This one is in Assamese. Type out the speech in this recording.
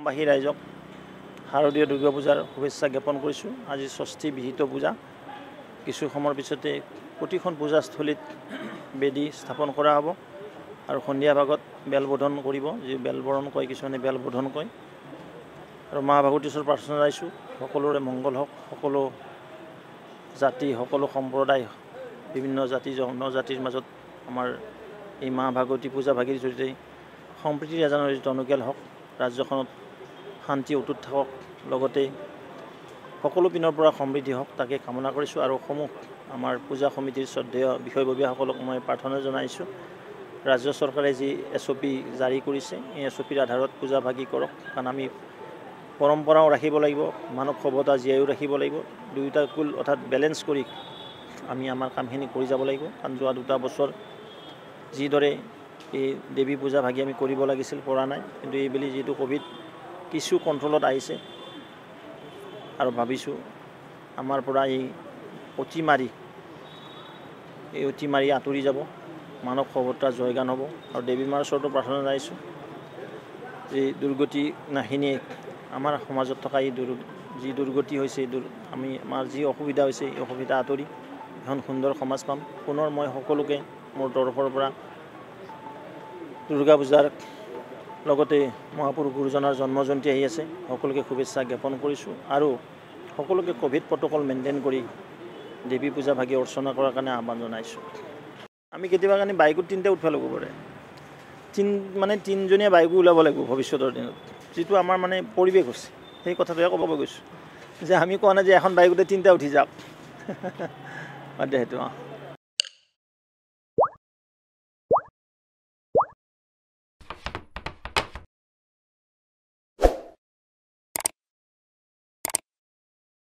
বাহী ৰাইজক শাৰদীয় দুৰ্গা পূজাৰ শুভেচ্ছা জ্ঞাপন কৰিছোঁ। আজি ষষ্ঠী বিহিত পূজা। কিছু সময়ৰ পিছতে প্ৰতিখন পূজাস্থলীত বেদী স্থাপন কৰা হ'ব আৰু সন্ধিয়া ভাগত বেলবোধন কৰিব, যি বেলবৰণ কয়, কিছুমানে বেলবোধন কয়। আৰু মা ভাগৱতীৰ প্ৰাৰ্থনা জনাইছোঁ সকলোৰে মংগল হওক, সকলো জাতি, সকলো সম্প্ৰদায়, বিভিন্ন জাতি জনজাতিৰ মাজত আমাৰ এই মা ভাগৱতী পূজা ভাগিৰ জৰিয়তে সম্প্ৰীতিৰ এজনৰ টনকিয়াল হওক, ৰাজ্যখনত শান্তি অটুট থাকক, লগতে সকলো পিনৰ পৰা সমৃদ্ধি হওক, তাকে কামনা কৰিছোঁ। আৰু সমূহ আমাৰ পূজা সমিতিৰ শ্ৰদ্ধেয় বিষয়ববীয়াসকলক মই প্ৰাৰ্থনা জনাইছোঁ, ৰাজ্য চৰকাৰে যি SOP জাৰি কৰিছে, এই SOPৰ আধাৰত পূজা ভাগি কৰক। কাৰণ আমি পৰম্পৰাও ৰাখিব লাগিব, মানৱ সভ্যতা জীয়াইও ৰাখিব লাগিব। দুয়োটা কুল অৰ্থাৎ বেলেঞ্চ কৰি আমি আমাৰ কামখিনি কৰি যাব লাগিব। কাৰণ যোৱা 2 বছৰ যিদৰে এই দেৱী পূজা ভাগি আমি কৰিব লাগিছিল, পৰা নাই। কিন্তু এইবেলি যিটো ক'ভিড কিছু কণ্ট্ৰলত আহিছে আৰু ভাবিছোঁ আমাৰ পৰা এই অতিমাৰী আঁতৰি যাব, মানৱ সভ্যতাৰ জয়গান হ'ব। আৰু দেৱী মাৰ ওচৰতো প্ৰাৰ্থনা জনাইছোঁ যে দুৰ্গতি নাহিনীয়ে আমাৰ সমাজত থকা এই যি দুৰ্গতি হৈছে, আমাৰ যি অসুবিধা হৈছে, এই অসুবিধা আঁতৰি এখন সুন্দৰ সমাজ পাম। পুনৰ মই সকলোকে মোৰ তৰফৰ পৰা দুৰ্গা পূজাৰ লগতে মহাপুৰুষ গুৰুজনাৰ জন্মজয়ন্তী আহি আছে, সকলোকে শুভেচ্ছা জ্ঞাপন কৰিছোঁ। আৰু সকলোকে ক'ভিড প্ৰট'কল মেইনটেইন কৰি দেৱী পূজা ভাগি অৰ্চনা কৰাৰ কাৰণে আহ্বান জনাইছোঁ। আমি কেতিয়াবা কাৰণে বাইকত 3টা উঠিব লাগিব পাৰে, তিনিজনীয়া বাইকো ওলাব লাগিব ভৱিষ্যতৰ দিনত, যিটো আমাৰ মানে পৰিৱেশ হৈছে। সেই কথাটোৱে ক'ব গৈছোঁ যে আমি কোৱা নাই যে এখন বাইকতে 3টা উঠি যাওক, সেইটো